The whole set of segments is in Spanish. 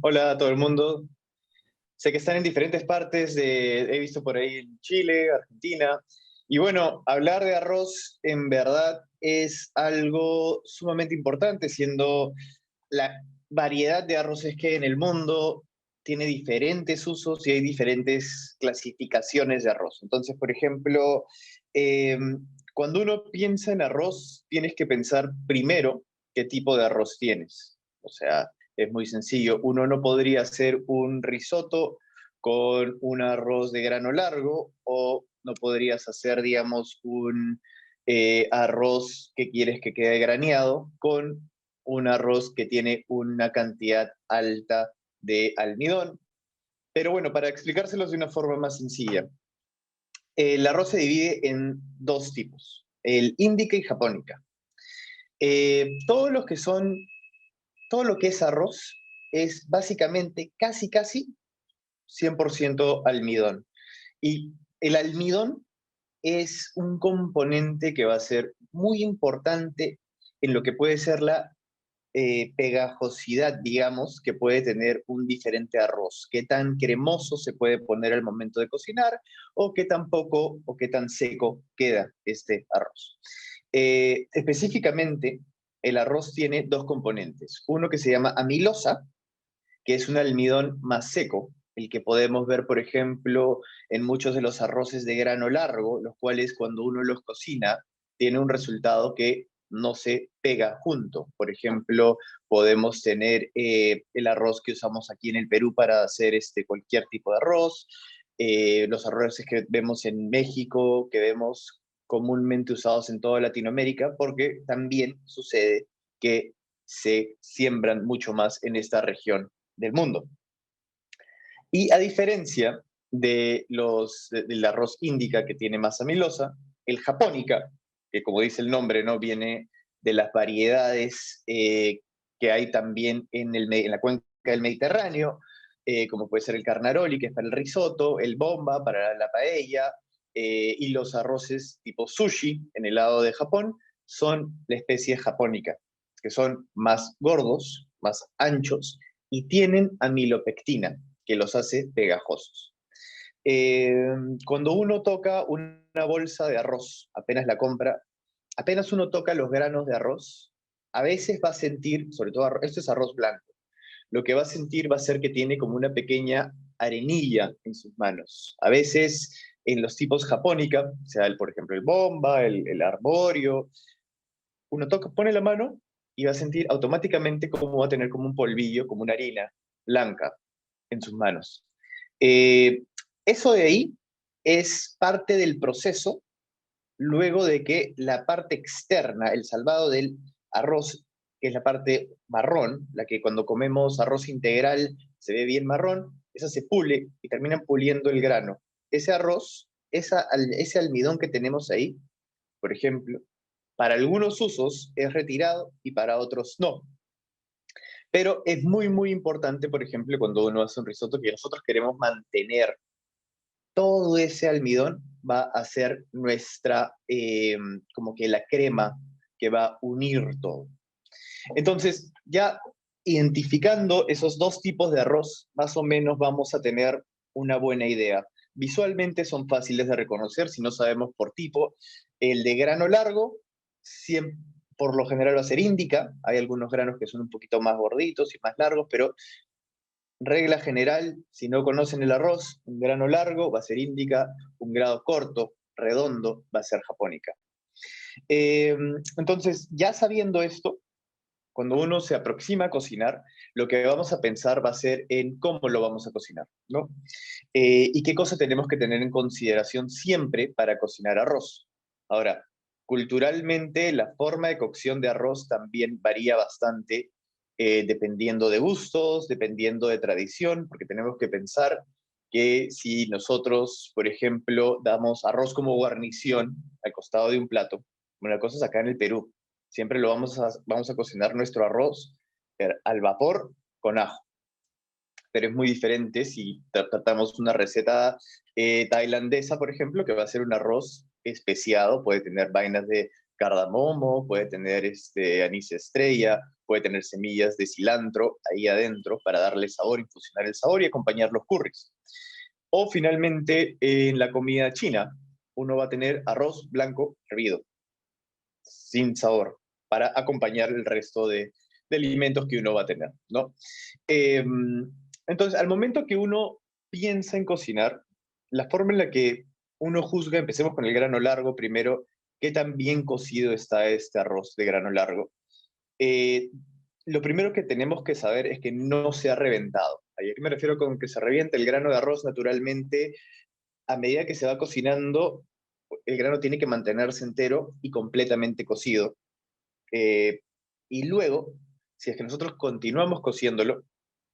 Hola a todo el mundo. Sé que están en diferentes partes he visto por ahí en Chile, Argentina. Y bueno, hablar de arroz en verdad es algo sumamente importante, siendo la variedad de arroces que hay en el mundo tiene diferentes usos y hay diferentes clasificaciones de arroz. Entonces, por ejemplo, eh, cuando uno piensa en arroz, tienes que pensar primero qué tipo de arroz tienes. O sea, es muy sencillo. Uno no podría hacer un risotto con un arroz de grano largo o no podrías hacer, digamos, un arroz que quieres que quede graneado con un arroz que tiene una cantidad alta de almidón. Pero bueno, para explicárselos de una forma más sencilla, el arroz se divide en dos tipos, el índica y japónica. Todos los que son, todo lo que es arroz es básicamente casi 100% almidón. Y el almidón es un componente que va a ser muy importante en lo que puede ser la pegajosidad, digamos, que puede tener un diferente arroz. Qué tan cremoso se puede poner al momento de cocinar o qué tan poco o qué tan seco queda este arroz. Específicamente, el arroz tiene dos componentes. Uno que se llama amilosa, que es un almidón más seco, el que podemos ver, por ejemplo, en muchos de los arroces de grano largo, los cuales cuando uno los cocina, tiene un resultado que no se pega junto. Por ejemplo, podemos tener el arroz que usamos aquí en el Perú para hacer cualquier tipo de arroz, los arroces que vemos en México, que vemos comúnmente usados en toda Latinoamérica, porque también sucede que se siembran mucho más en esta región del mundo. Y a diferencia del arroz índica, que tiene más amilosa, el japónica, que como dice el nombre, ¿no? Viene de las variedades que hay también en la cuenca del Mediterráneo, como puede ser el carnaroli, que es para el risotto, el bomba para la paella, y los arroces tipo sushi en el lado de Japón, son la especie japónica, que son más gordos, más anchos, y tienen amilopectina, que los hace pegajosos. Eh, Cuando uno toca una bolsa de arroz, apenas la compra, apenas uno toca los granos de arroz, a veces va a sentir, sobre todo esto es arroz blanco, lo que va a sentir va a ser que tiene como una pequeña arenilla en sus manos. A veces en los tipos japónica, o sea, por ejemplo el bomba, el arborio, uno toca, pone la mano y va a sentir automáticamente cómo va a tener como un polvillo, como una harina blanca en sus manos. Eh, Eso de ahí es parte del proceso luego de que la parte externa, el salvado del arroz, que es la parte marrón, la que cuando comemos arroz integral se ve bien marrón, esa se pule y terminan puliendo el grano. Ese arroz, ese almidón que tenemos ahí, por ejemplo, para algunos usos es retirado y para otros no. Pero es muy importante, por ejemplo, cuando uno hace un risotto, que nosotros queremos mantener todo ese almidón, va a ser nuestra, como que la crema que va a unir todo. Entonces, ya identificando esos dos tipos de arroz, más o menos vamos a tener una buena idea. Visualmente son fáciles de reconocer si no sabemos por tipo. El de grano largo, siempre, por lo general va a ser índica. Hay algunos granos que son un poquito más gorditos y más largos, pero regla general, si no conocen el arroz, un grano largo va a ser índica, un grado corto, redondo, va a ser japónica. Entonces, ya sabiendo esto, cuando uno se aproxima a cocinar, lo que vamos a pensar va a ser en cómo lo vamos a cocinar, ¿no? Y qué cosa tenemos que tener en consideración siempre para cocinar arroz. Ahora, culturalmente, la forma de cocción de arroz también varía bastante, dependiendo de gustos, dependiendo de tradición, porque tenemos que pensar que si nosotros, por ejemplo, damos arroz como guarnición al costado de un plato, una cosa es acá en el Perú, siempre vamos a cocinar nuestro arroz al vapor con ajo, pero es muy diferente si tratamos una receta tailandesa, por ejemplo, que va a ser un arroz especiado, puede tener vainas de cardamomo, puede tener anís estrella, puede tener semillas de cilantro ahí adentro para darle sabor, infusionar el sabor y acompañar los curries. O finalmente, en la comida china, uno va a tener arroz blanco hervido, sin sabor, para acompañar el resto de alimentos que uno va a tener, ¿no? Eh, entonces, al momento que uno piensa en cocinar, la forma en la que uno juzga, empecemos con el grano largo primero, qué tan bien cocido está este arroz de grano largo. Eh, lo primero que tenemos que saber es que no se ha reventado. ¿A qué me refiero con que se revienta el grano de arroz? Naturalmente, a medida que se va cocinando, el grano tiene que mantenerse entero y completamente cocido. Eh, y luego, si es que nosotros continuamos cociéndolo,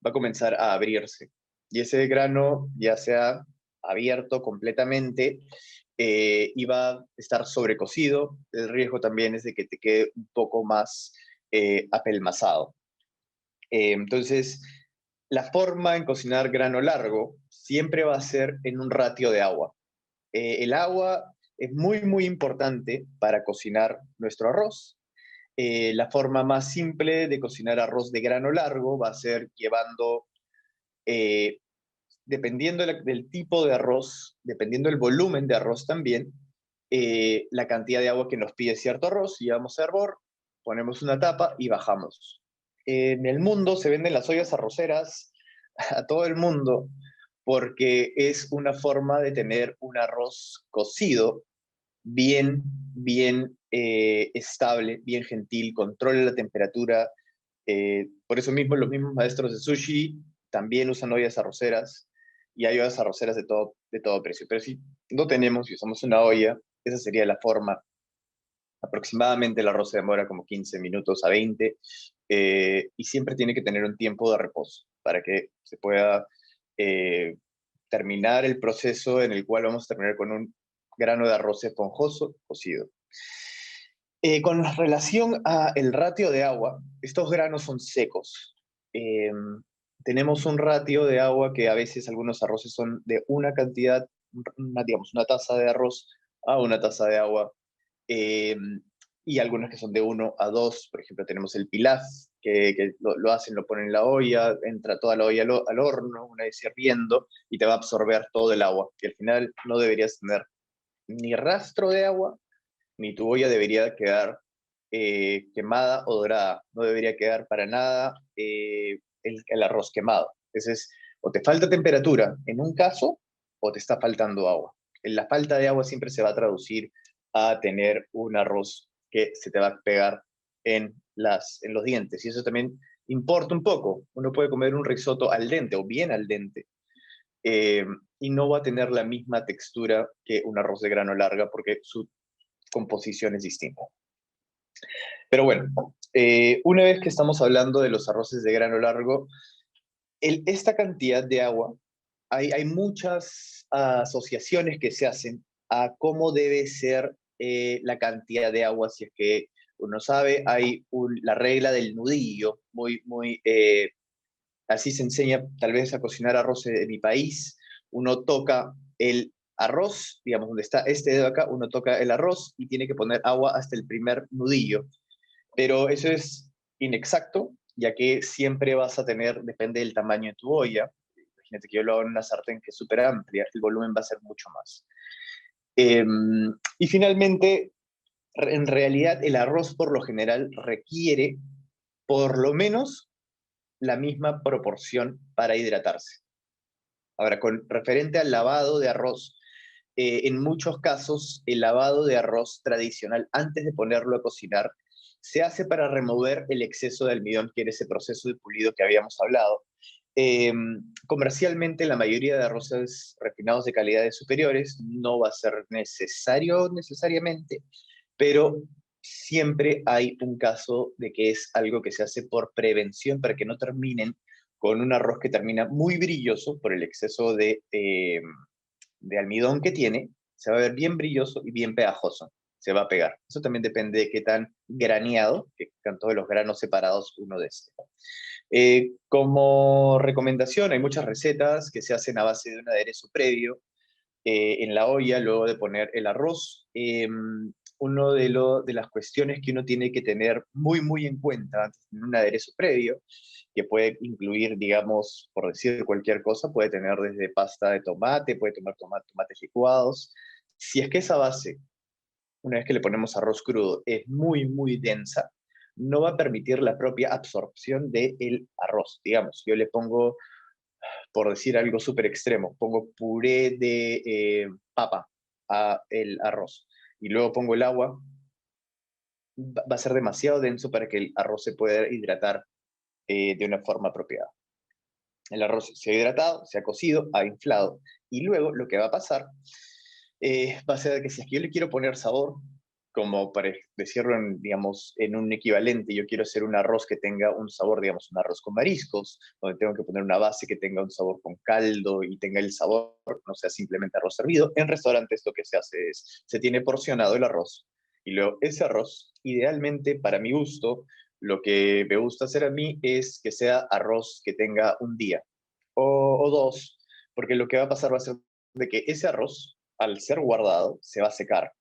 va a comenzar a abrirse. Y ese grano ya se ha abierto completamente y va a estar sobrecocido. El riesgo también es de que te quede un poco más apelmazado. Entonces, la forma en cocinar grano largo siempre va a ser en un ratio de agua. El agua es muy, muy importante para cocinar nuestro arroz. La forma más simple de cocinar arroz de grano largo va a ser llevando, eh, dependiendo del tipo de arroz, dependiendo del volumen de arroz también, la cantidad de agua que nos pide cierto arroz, llevamos a hervor, ponemos una tapa y bajamos. En el mundo se venden las ollas arroceras a todo el mundo porque es una forma de tener un arroz cocido bien, bien estable, bien gentil, controla la temperatura. Por eso mismo los mismos maestros de sushi también usan ollas arroceras y hay ollas arroceras de todo precio. Pero si no tenemos y usamos una olla, esa sería la forma. Aproximadamente el arroz se demora como 15 minutos a 20 y siempre tiene que tener un tiempo de reposo para que se pueda eh, terminar el proceso en el cual vamos a terminar con un grano de arroz esponjoso cocido. Con relación a el ratio de agua, estos granos son secos. Eh, tenemos un ratio de agua que a veces algunos arroces son de una cantidad, digamos, una taza de arroz a una taza de agua. Eh, y algunos que son de 1 a 2. Por ejemplo, tenemos el pilaf, que lo hacen, lo ponen en la olla, entra toda la olla al horno, una vez hirviendo, y te va a absorber todo el agua. Y al final no deberías tener ni rastro de agua, ni tu olla debería quedar quemada o dorada. No debería quedar para nada el arroz quemado. Entonces, o te falta temperatura en un caso, o te está faltando agua. La falta de agua siempre se va a traducir a tener un arroz que se te va a pegar en los dientes. Y eso también importa un poco. Uno puede comer un risotto al dente o bien al dente, eh, y no va a tener la misma textura que un arroz de grano larga porque su composición es distinta. Pero bueno, una vez que estamos hablando de los arroces de grano largo, esta cantidad de agua, hay muchas asociaciones que se hacen a cómo debe ser la cantidad de agua, si es que uno sabe, hay la regla del nudillo, así se enseña tal vez a cocinar arroz en mi país. Uno toca el arroz, digamos, donde está este dedo acá, uno toca el arroz y tiene que poner agua hasta el primer nudillo. Pero eso es inexacto, ya que siempre vas a tener, depende del tamaño de tu olla. Imagínate que yo lo hago en una sartén que es súper amplia, el volumen va a ser mucho más. Eh, y finalmente, en realidad, el arroz por lo general requiere por lo menos la misma proporción para hidratarse. Ahora, con referente al lavado de arroz, en muchos casos el lavado de arroz tradicional antes de ponerlo a cocinar se hace para remover el exceso de almidón, que era ese proceso de pulido que habíamos hablado. Eh, Comercialmente, la mayoría de arroces refinados de calidades superiores no va a ser necesario necesariamente, pero siempre hay un caso de que es algo que se hace por prevención para que no terminen con un arroz que termina muy brilloso por el exceso de almidón que tiene, se va a ver bien brilloso y bien pegajoso, se va a pegar. Eso también depende de qué tan graneado, que están todos los granos separados uno de este. Como recomendación, hay muchas recetas que se hacen a base de un aderezo previo en la olla, luego de poner el arroz. uno de las cuestiones que uno tiene que tener muy en cuenta antes de un aderezo previo, que puede incluir, digamos, por decir cualquier cosa, puede tener desde pasta de tomate, puede tomar tomates licuados. Si es que esa base, una vez que le ponemos arroz crudo, es muy densa, no va a permitir la propia absorción del arroz. Digamos, yo le pongo, por decir algo súper extremo, pongo puré de papa a el arroz y luego pongo el agua, va a ser demasiado denso para que el arroz se pueda hidratar de una forma apropiada. El arroz se ha hidratado, se ha cocido, ha inflado, y luego lo que va a pasar va a ser que si es que yo le quiero poner sabor, como para decirlo en, digamos, en un equivalente, yo quiero hacer un arroz que tenga un sabor, digamos, un arroz con mariscos, donde tengo que poner una base que tenga un sabor con caldo y tenga el sabor, no sea simplemente arroz servido. En restaurantes lo que se hace es, se tiene porcionado el arroz, y luego ese arroz, idealmente para mi gusto, lo que me gusta hacer a mí es que sea arroz que tenga un día o dos, porque lo que va a pasar va a ser de que ese arroz, al ser guardado, se va a secar.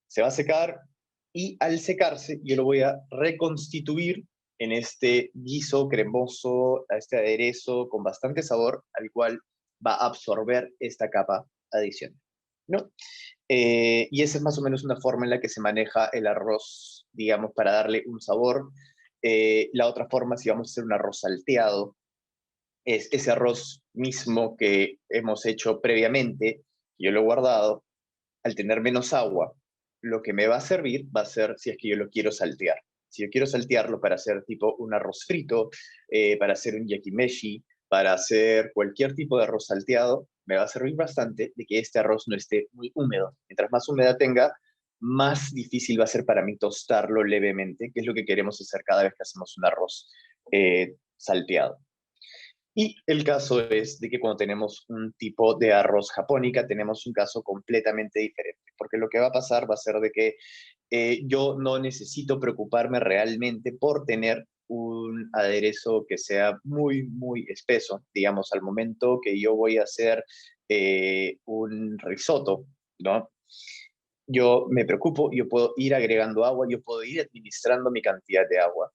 Se va a secar y al secarse yo lo voy a reconstituir en este guiso cremoso, a este aderezo con bastante sabor, al cual va a absorber esta capa adicional, ¿no? Y esa es más o menos una forma en la que se maneja el arroz, digamos, para darle un sabor. La otra forma, si vamos a hacer un arroz salteado, es ese arroz mismo que hemos hecho previamente, yo lo he guardado, al tener menos agua, lo que me va a servir va a ser si es que yo lo quiero saltear. Si yo quiero saltearlo para hacer tipo un arroz frito, para hacer un yakimeshi, para hacer cualquier tipo de arroz salteado, me va a servir bastante de que este arroz no esté muy húmedo. Mientras más humedad tenga, más difícil va a ser para mí tostarlo levemente, que es lo que queremos hacer cada vez que hacemos un arroz salteado. Y el caso es de que cuando tenemos un tipo de arroz japónica, tenemos un caso completamente diferente, porque lo que va a pasar va a ser de que yo no necesito preocuparme realmente por tener un aderezo que sea muy espeso, digamos, al momento que yo voy a hacer un risotto, ¿no? Yo me preocupo, yo puedo ir agregando agua, yo puedo ir administrando mi cantidad de agua.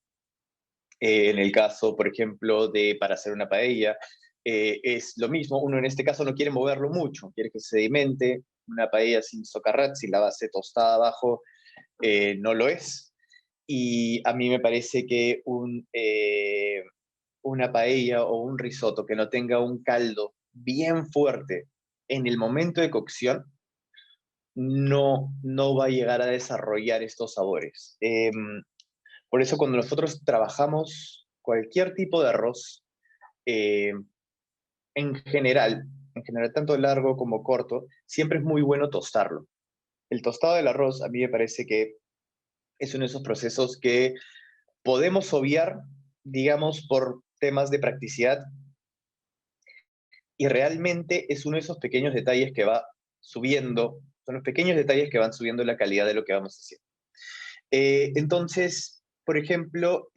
En el caso, por ejemplo, de para hacer una paella, es lo mismo. Uno en este caso no quiere moverlo mucho, quiere que se sedimente. Una paella sin socarrat, sin la base tostada abajo, no lo es. Y a mí me parece que una paella o un risotto que no tenga un caldo bien fuerte en el momento de cocción, no va a llegar a desarrollar estos sabores. Por eso cuando nosotros trabajamos cualquier tipo de arroz, eh, en general tanto largo como corto, siempre es muy bueno tostarlo. El tostado del arroz a mí me parece que es uno de esos procesos que podemos obviar, digamos, por temas de practicidad, y realmente es uno de esos pequeños detalles que va subiendo, son los pequeños detalles que van subiendo la calidad de lo que vamos haciendo. Entonces, por ejemplo,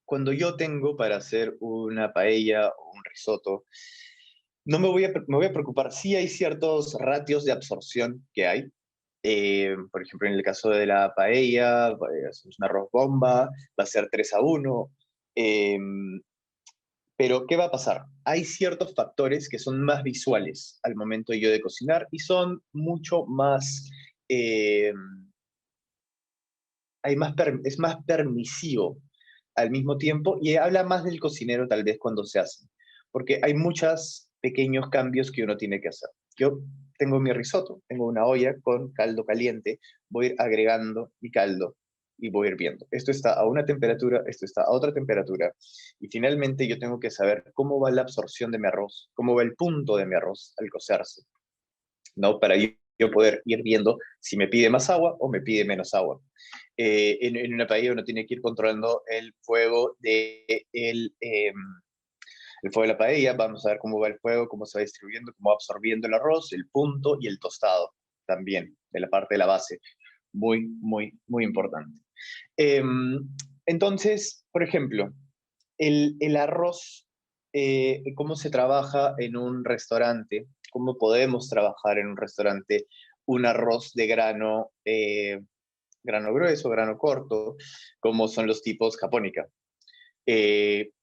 cuando yo tengo para hacer una paella o un risotto, no me voy a preocupar. Sí hay ciertos ratios de absorción que hay. Por ejemplo, en el caso de la paella, es un arroz bomba, va a ser 3-1. eh, pero, ¿qué va a pasar? Hay ciertos factores que son más visuales al momento yo de cocinar y son mucho más, eh, es más permisivo al mismo tiempo y habla más del cocinero tal vez cuando se hace, porque hay muchos pequeños cambios que uno tiene que hacer. Yo tengo mi risotto, tengo una olla con caldo caliente, voy a ir agregando mi caldo y voy a ir viendo. Esto está a una temperatura, esto está a otra temperatura, y finalmente yo tengo que saber cómo va la absorción de mi arroz, cómo va el punto de mi arroz al cocerse, ¿no? Para yo poder ir viendo si me pide más agua o me pide menos agua. En una paella uno tiene que ir controlando el fuego de la paella, vamos a ver cómo va el fuego, cómo se va distribuyendo, cómo va absorbiendo el arroz, el punto y el tostado también, de la parte de la base. Muy importante. Eh, entonces, por ejemplo, el arroz, cómo se trabaja en un restaurante, cómo podemos trabajar en un restaurante un arroz de grano grueso, grano corto, como son los tipos Japónica.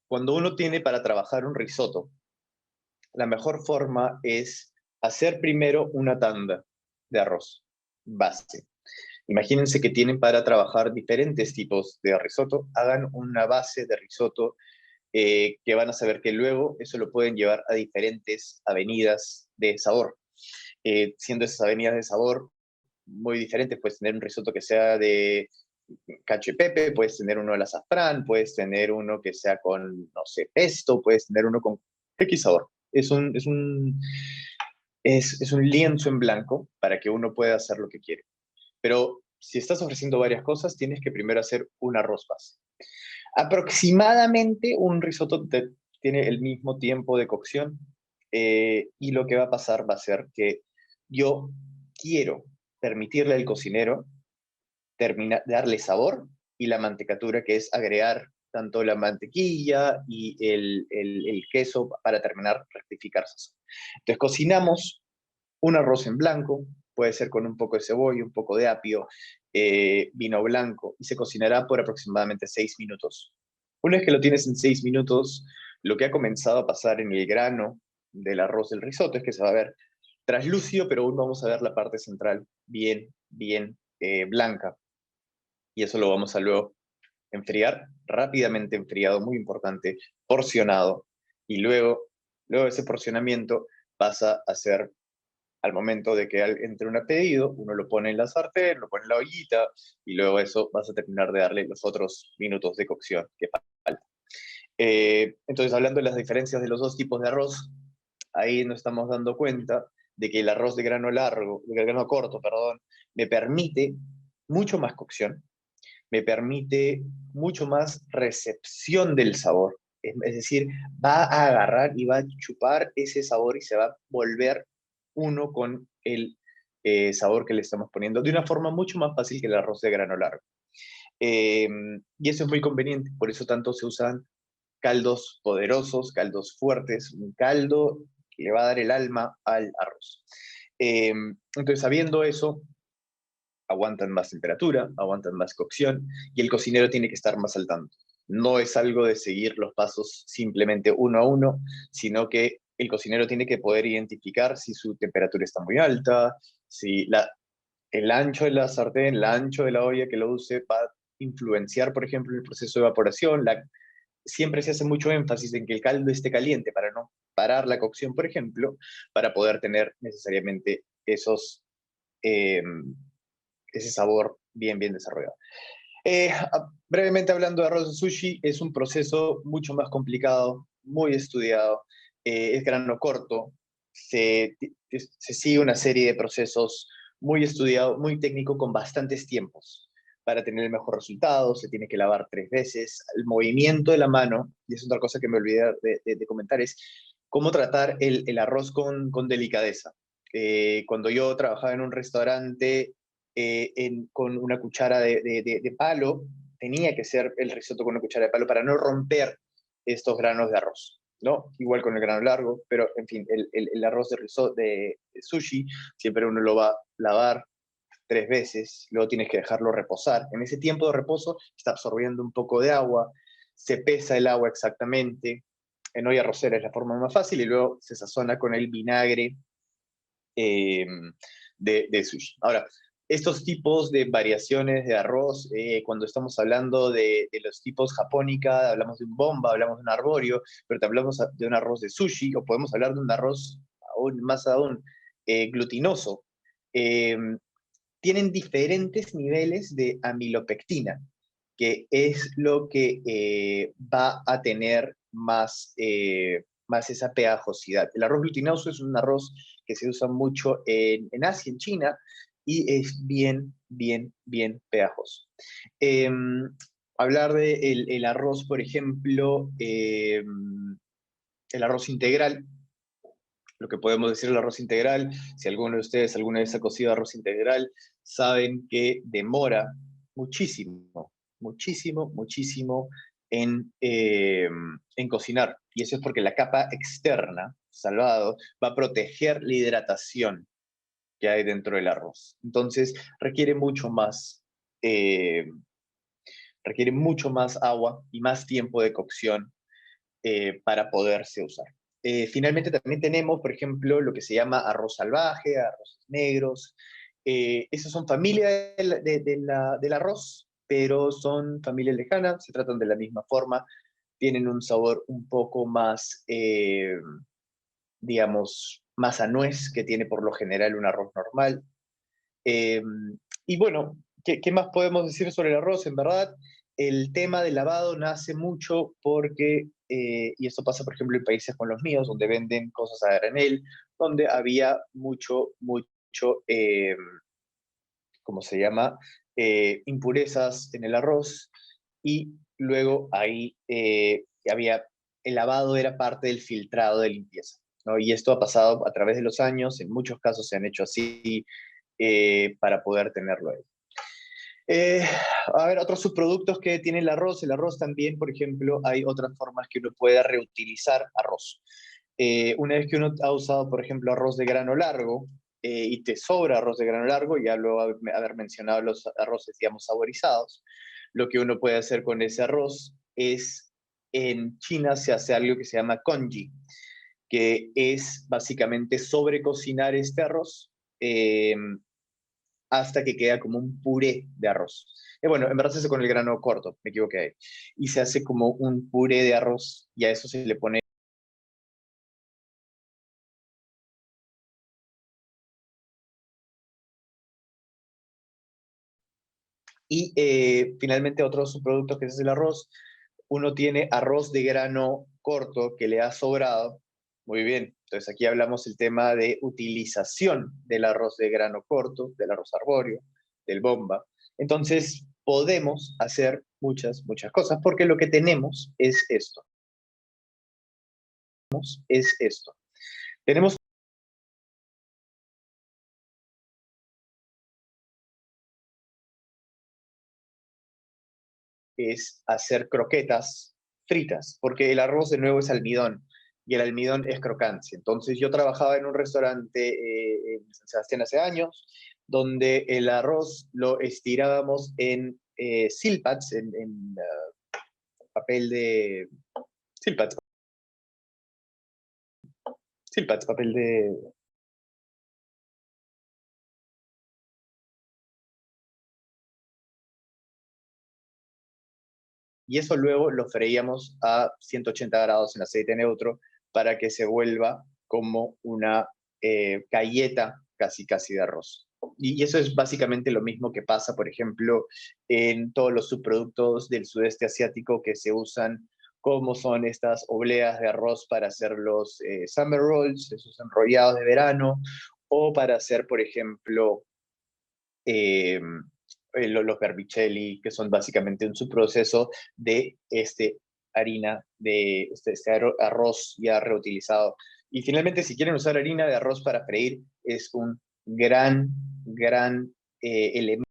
Cuando uno tiene para trabajar un risotto, la mejor forma es hacer primero una tanda de arroz base. Imagínense que tienen para trabajar diferentes tipos de risotto, hagan una base de risotto que van a saber que luego eso lo pueden llevar a diferentes avenidas de sabor. Siendo esas avenidas de sabor muy diferentes, puedes tener un risotto que sea de cacio y pepe, puedes tener uno al azafrán, puedes tener uno que sea con, no sé, pesto, puedes tener uno con X sabor. Es un lienzo en blanco para que uno pueda hacer lo que quiere. Pero si estás ofreciendo varias cosas, tienes que primero hacer un arroz base. Aproximadamente un risotto tiene el mismo tiempo de cocción y lo que va a pasar va a ser que yo quiero permitirle al cocinero darle sabor y la mantecatura, que es agregar tanto la mantequilla y el queso para terminar rectificar sazón. Entonces cocinamos un arroz en blanco, puede ser con un poco de cebolla, un poco de apio, vino blanco, y se cocinará por aproximadamente 6 minutos. Una vez que lo tienes en 6 minutos, lo que ha comenzado a pasar en el grano del arroz del risotto es que se va a ver traslúcido, pero aún vamos a ver la parte central bien blanca. Y eso lo vamos a luego enfriar, rápidamente enfriado, muy importante, porcionado, y luego de ese porcionamiento pasa a ser al momento de que entre un pedido, uno lo pone en la sartén, lo pone en la ollita, y luego eso vas a terminar de darle los otros minutos de cocción que faltan. Entonces, hablando de las diferencias de los dos tipos de arroz, ahí nos estamos dando cuenta de que el arroz de grano largo, de grano corto, perdón, me permite mucho más cocción, me permite mucho más recepción del sabor. Es decir, va a agarrar y va a chupar ese sabor y se va a volver uno con el sabor que le estamos poniendo de una forma mucho más fácil que el arroz de grano largo. Eh, y eso es muy conveniente, por eso tanto se usan caldos poderosos, caldos fuertes, un caldo que le va a dar el alma al arroz. Entonces, sabiendo eso, aguantan más temperatura, aguantan más cocción y el cocinero tiene que estar más al tanto. No es algo de seguir los pasos simplemente uno a uno, sino que el cocinero tiene que poder identificar si su temperatura está muy alta, si el ancho de la sartén, el ancho de la olla que lo use va a influenciar, por ejemplo, el proceso de evaporación. Siempre se hace mucho énfasis en que el caldo esté caliente para no parar la cocción, por ejemplo, para poder tener necesariamente eh, ese sabor bien desarrollado. Brevemente hablando de arroz de sushi, es un proceso mucho más complicado, muy estudiado, es grano corto, se sigue una serie de procesos muy estudiados, muy técnico, con bastantes tiempos. Para tener el mejor resultado, se tiene que lavar 3 veces. El movimiento de la mano, y es otra cosa que me olvidé de comentar, es cómo tratar el arroz con delicadeza. Cuando yo trabajaba en un restaurante, con una cuchara de palo, tenía que ser el risotto con una cuchara de palo para no romper estos granos de arroz, ¿no? Igual con el grano largo, pero en fin, el arroz de risotto de sushi, siempre uno lo va a lavar 3 veces, luego tienes que dejarlo reposar. En ese tiempo de reposo está absorbiendo un poco de agua, se pesa el agua exactamente, en olla arrocera es la forma más fácil, y luego se sazona con el vinagre eh, de sushi. Ahora, estos tipos de variaciones de arroz, cuando estamos hablando de los tipos japónica, hablamos de un bomba, hablamos de un arborio, pero también hablamos de un arroz de sushi, o podemos hablar de un arroz más aún glutinoso. Eh, Tienen diferentes niveles de amilopectina, que es lo que va a tener más esa pegajosidad. El arroz glutinoso es un arroz que se usa mucho en Asia, en China, y es bien pegajoso. Eh, Hablar de el arroz, por ejemplo, el arroz integral, lo que podemos decir del arroz integral, si alguno de ustedes alguna vez ha cocido arroz integral, saben que demora muchísimo en cocinar. Y eso es porque la capa externa, salvado, va a proteger la hidratación que hay dentro del arroz. Entonces, eh, requiere mucho más agua y más tiempo de cocción para poderse usar. Finalmente también tenemos, por ejemplo, lo que se llama arroz salvaje, arroces negros. Esos son familia del arroz, pero son familias lejanas, se tratan de la misma forma, tienen un sabor un poco más, digamos, más a nuez que tiene por lo general un arroz normal. Eh, y bueno, ¿qué más podemos decir sobre el arroz? En verdad, el tema del lavado nace mucho porque, y esto pasa por ejemplo en países con los míos, donde venden cosas a granel, donde había mucho, ¿cómo se llama? Impurezas en el arroz y luego ahí había, el lavado era parte del filtrado de limpieza, ¿no? Y esto ha pasado a través de los años, en muchos casos se han hecho así para poder tenerlo ahí. Eh, a ver, otros subproductos que tiene el arroz. El arroz también, por ejemplo, hay otras formas que uno pueda reutilizar arroz. Una vez que uno ha usado, por ejemplo, arroz de grano largo y te sobra arroz de grano largo, ya luego haber mencionado los arroces, digamos, saborizados, lo que uno puede hacer con ese arroz es, en China se hace algo que se llama congee, que es básicamente sobrecocinar este arroz hasta que queda como un puré de arroz. Bueno, en verdad se hace con el grano corto, me equivoqué ahí. Y se hace como un puré de arroz y a eso se le pone. Y finalmente otros subproductos que es el arroz. Uno tiene arroz de grano corto que le ha sobrado. Muy bien, entonces aquí hablamos el tema de utilización del arroz de grano corto, del arroz arbóreo, del bomba. Entonces podemos hacer muchas cosas porque lo que tenemos es esto. Es esto. Tenemos es hacer croquetas fritas, porque el arroz de nuevo es almidón y el almidón es crocancia. Entonces yo trabajaba en un restaurante en San Sebastián hace años, donde el arroz lo estirábamos en silpats, papel de... Silpats, silpats, papel de... Y eso luego lo freíamos a 180 grados en aceite neutro para que se vuelva como una galleta casi de arroz. Y eso es básicamente lo mismo que pasa, por ejemplo, en todos los subproductos del sudeste asiático que se usan, como son estas obleas de arroz para hacer los summer rolls, esos enrollados de verano, o para hacer, por ejemplo, eh, los vermicelli, que son básicamente un subproceso de harina, de este arroz ya reutilizado. Y finalmente, si quieren usar harina de arroz para freír, es un gran elemento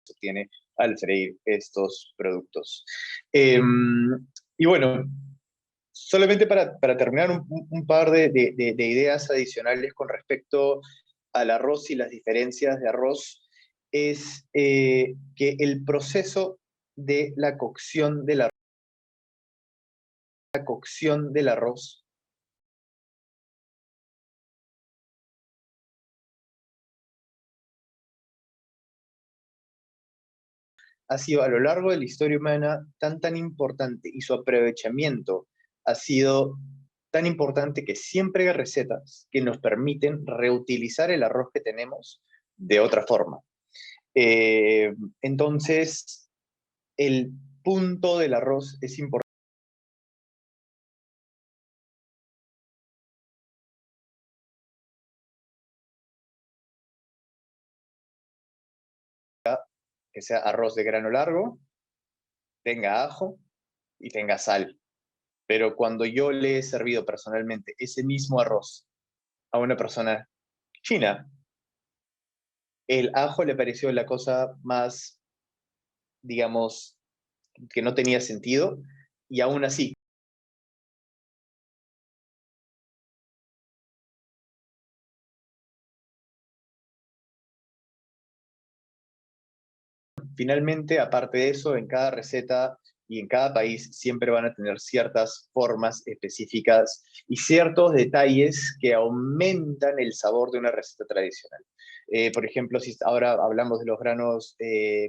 que tiene al freír estos productos. Y bueno, solamente para terminar un par de ideas adicionales con respecto al arroz y las diferencias de arroz, es que el proceso de la cocción del arroz ha sido a lo largo de la historia humana tan importante y su aprovechamiento ha sido tan importante que siempre hay recetas que nos permiten reutilizar el arroz que tenemos de otra forma. Eh, entonces, el punto del arroz es importante que sea arroz de grano largo, tenga ajo y tenga sal. Pero cuando yo le he servido personalmente ese mismo arroz a una persona china, el ajo le pareció la cosa más digamos, que no tenía sentido, y aún así, finalmente, aparte de eso, en cada receta y en cada país siempre van a tener ciertas formas específicas y ciertos detalles que aumentan el sabor de una receta tradicional. Por ejemplo, si ahora hablamos de los granos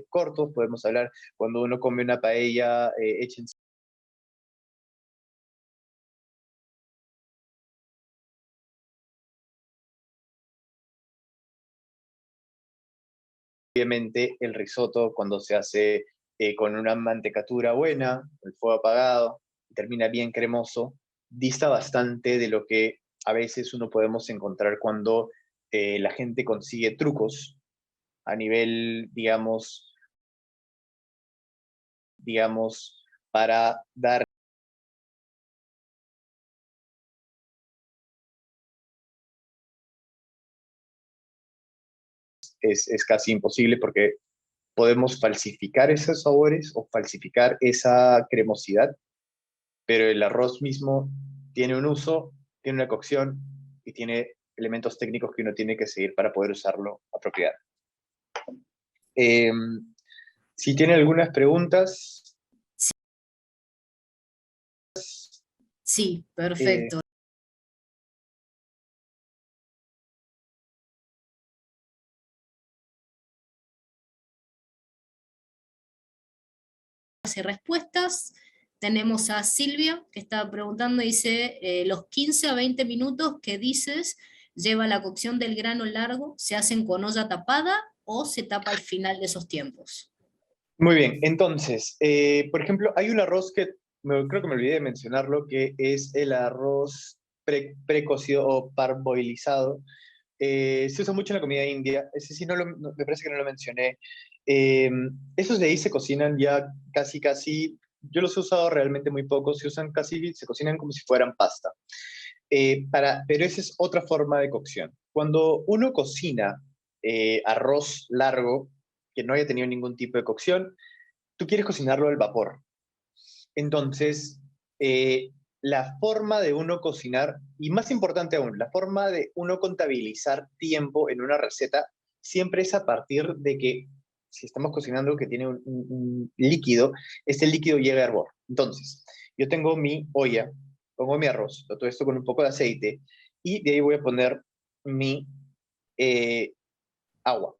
cortos, podemos hablar cuando uno come una paella hecha en obviamente el risotto cuando se hace con una mantecatura buena, el fuego apagado, termina bien cremoso, dista bastante de lo que a veces uno podemos encontrar cuando la gente consigue trucos a nivel, digamos, para dar, es casi imposible porque podemos falsificar esos sabores o falsificar esa cremosidad, pero el arroz mismo tiene un uso, tiene una cocción y tiene elementos técnicos que uno tiene que seguir para poder usarlo a propiedad. Eh, si tiene algunas preguntas, Sí, eh, perfecto. Y respuestas. Tenemos a Silvia, que está preguntando, dice, los 15 a 20 minutos que dices lleva la cocción del grano largo, ¿se hacen con olla tapada o se tapa al final de esos tiempos? muy bien, entonces, por ejemplo, hay un arroz que creo que me olvidé de mencionarlo, que es el arroz precocido o parboilizado. Se usa mucho en la comida india, ese sí me parece que no lo mencioné. Eh, Esos de ahí se cocinan ya casi, yo los he usado realmente muy poco, se cocinan como si fueran pasta. Pero esa es otra forma de cocción. Cuando uno cocina arroz largo, que no haya tenido ningún tipo de cocción, tú quieres cocinarlo al vapor. Entonces, la forma de uno cocinar, y más importante aún, la forma de uno contabilizar tiempo en una receta, siempre es a partir de que, si estamos cocinando que tiene un líquido, este líquido llega a hervor. Entonces, yo tengo mi olla, pongo mi arroz, todo esto con un poco de aceite, y de ahí voy a poner mi eh, agua.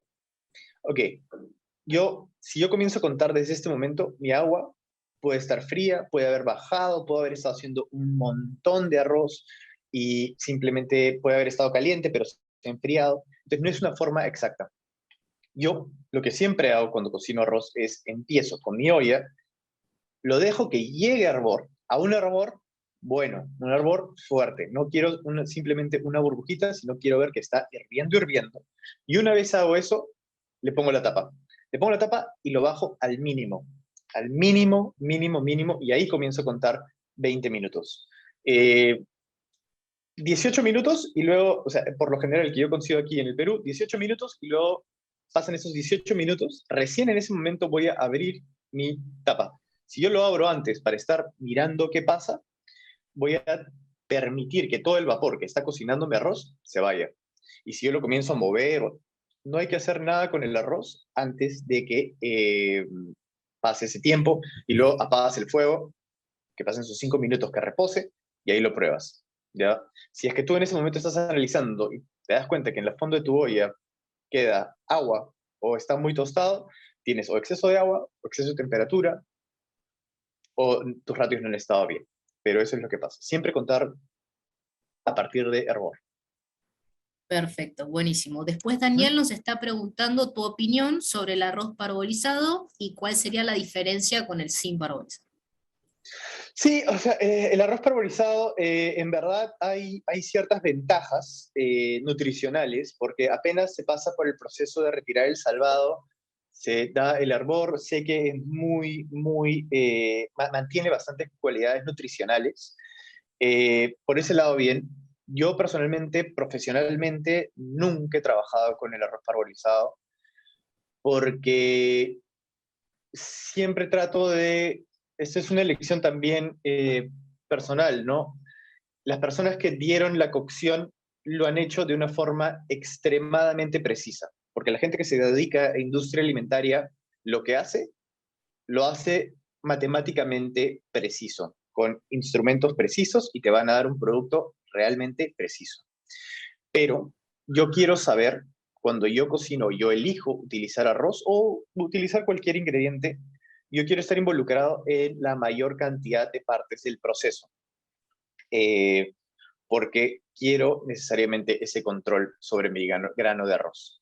Ok, si yo comienzo a contar desde este momento, mi agua puede estar fría, puede haber bajado, puede haber estado haciendo un montón de arroz y simplemente puede haber estado caliente, pero se ha enfriado. Entonces no es una forma exacta. Yo lo que siempre hago cuando cocino arroz es empiezo con mi olla, lo dejo que llegue a hervor, a un hervor bueno, un hervor fuerte. No quiero simplemente una burbujita, sino quiero ver que está hirviendo, hirviendo. Y una vez hago eso, le pongo la tapa. Le pongo la tapa y lo bajo al mínimo, mínimo, mínimo, y ahí comienzo a contar 20 minutos. 18 minutos y luego, o sea, por lo general el que yo consigo aquí en el Perú, 18 minutos y luego pasan esos 18 minutos, recién en ese momento voy a abrir mi tapa. Si yo lo abro antes para estar mirando qué pasa, voy a permitir que todo el vapor que está cocinando mi arroz se vaya. Y si yo lo comienzo a mover, no hay que hacer nada con el arroz antes de que pase ese tiempo y luego apagas el fuego, que pasen sus 5 minutos, que repose y ahí lo pruebas. ¿Ya? Si es que tú en ese momento estás analizando y te das cuenta que en el fondo de tu olla queda agua o está muy tostado, tienes o exceso de agua o exceso de temperatura o tus ratios no han estado bien. Pero eso es lo que pasa. Siempre contar a partir de hervor. Perfecto, buenísimo. Después ¿Mm? Daniel nos está preguntando tu opinión sobre el arroz parbolizado y cuál sería la diferencia con el sin parbolizado. Sí, o sea, el arroz parbolizado, en verdad hay ciertas ventajas nutricionales, porque apenas se pasa por el proceso de retirar el salvado, se da el hervor, sé que es mantiene bastantes cualidades nutricionales. Por ese lado, bien. Yo personalmente, profesionalmente, nunca he trabajado con el arroz parbolizado, porque siempre trato de, esta es una elección también personal, ¿no? Las personas que dieron la cocción lo han hecho de una forma extremadamente precisa, porque la gente que se dedica a industria alimentaria lo que hace, lo hace matemáticamente preciso, con instrumentos precisos y te van a dar un producto realmente preciso. Pero yo quiero saber, cuando yo cocino, yo elijo utilizar arroz o utilizar cualquier ingrediente, yo quiero estar involucrado en la mayor cantidad de partes del proceso, eh, porque quiero necesariamente ese control sobre mi grano de arroz.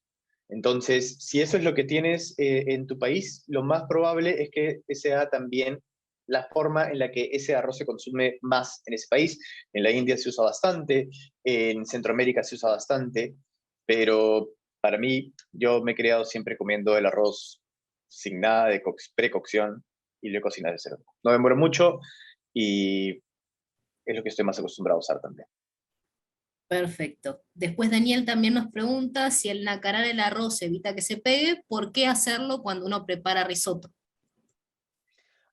Entonces, si eso es lo que tienes en tu país, lo más probable es que sea también la forma en la que ese arroz se consume más en ese país. En la India se usa bastante, en Centroamérica se usa bastante, pero para mí, yo me he criado siempre comiendo el arroz sin nada de precocción y lo he cocinado de cero. No demoro mucho y es lo que estoy más acostumbrado a usar también. Perfecto. Después Daniel también nos pregunta si el nacarar el arroz evita que se pegue, ¿por qué hacerlo cuando uno prepara risotto?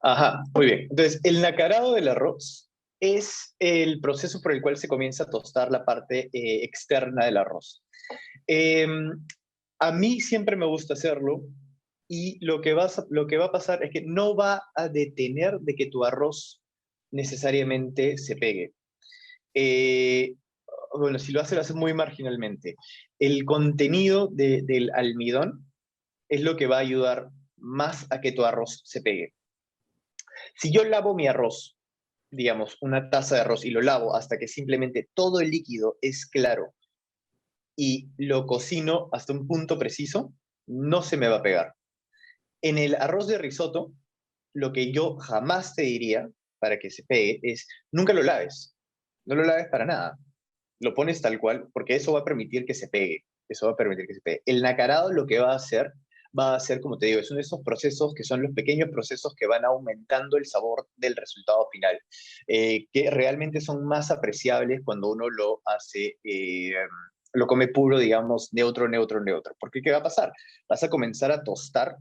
Ajá, muy bien. Entonces, el nacarado del arroz es el proceso por el cual se comienza a tostar la parte externa del arroz. Eh, a mí siempre me gusta hacerlo y lo que va a pasar es que no va a detener de que tu arroz necesariamente se pegue. Eh, bueno, si lo hace muy marginalmente. El contenido del almidón es lo que va a ayudar más a que tu arroz se pegue. Si yo lavo mi arroz, digamos, una taza de arroz y lo lavo hasta que simplemente todo el líquido es claro y lo cocino hasta un punto preciso, no se me va a pegar. En el arroz de risotto, lo que yo jamás te diría para que se pegue es nunca lo laves. No lo laves para nada. Lo pones tal cual porque eso va a permitir que se pegue. Eso va a permitir que se pegue. El nacarado lo que va a ser, como te digo, es uno de esos procesos que son los pequeños procesos que van aumentando el sabor del resultado final, que realmente son más apreciables cuando uno lo hace, lo come puro, digamos, neutro, neutro, neutro. Porque ¿qué va a pasar? Vas a comenzar a tostar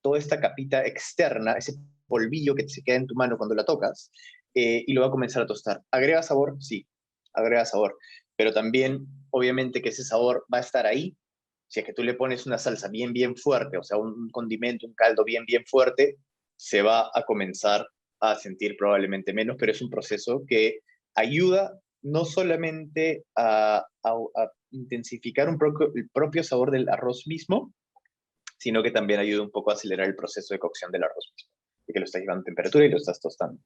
toda esta capita externa, ese polvillo que se queda en tu mano cuando la tocas, y lo va a comenzar a tostar. ¿Agrega sabor? Sí, agrega sabor, pero también, obviamente, que ese sabor va a estar ahí. Si es que tú le pones una salsa bien, bien fuerte, o sea, un condimento, un caldo bien, bien fuerte, se va a comenzar a sentir probablemente menos, pero es un proceso que ayuda no solamente a intensificar el propio sabor del arroz mismo, sino que también ayuda un poco a acelerar el proceso de cocción del arroz mismo, y que lo estás llevando a temperatura y lo estás tostando.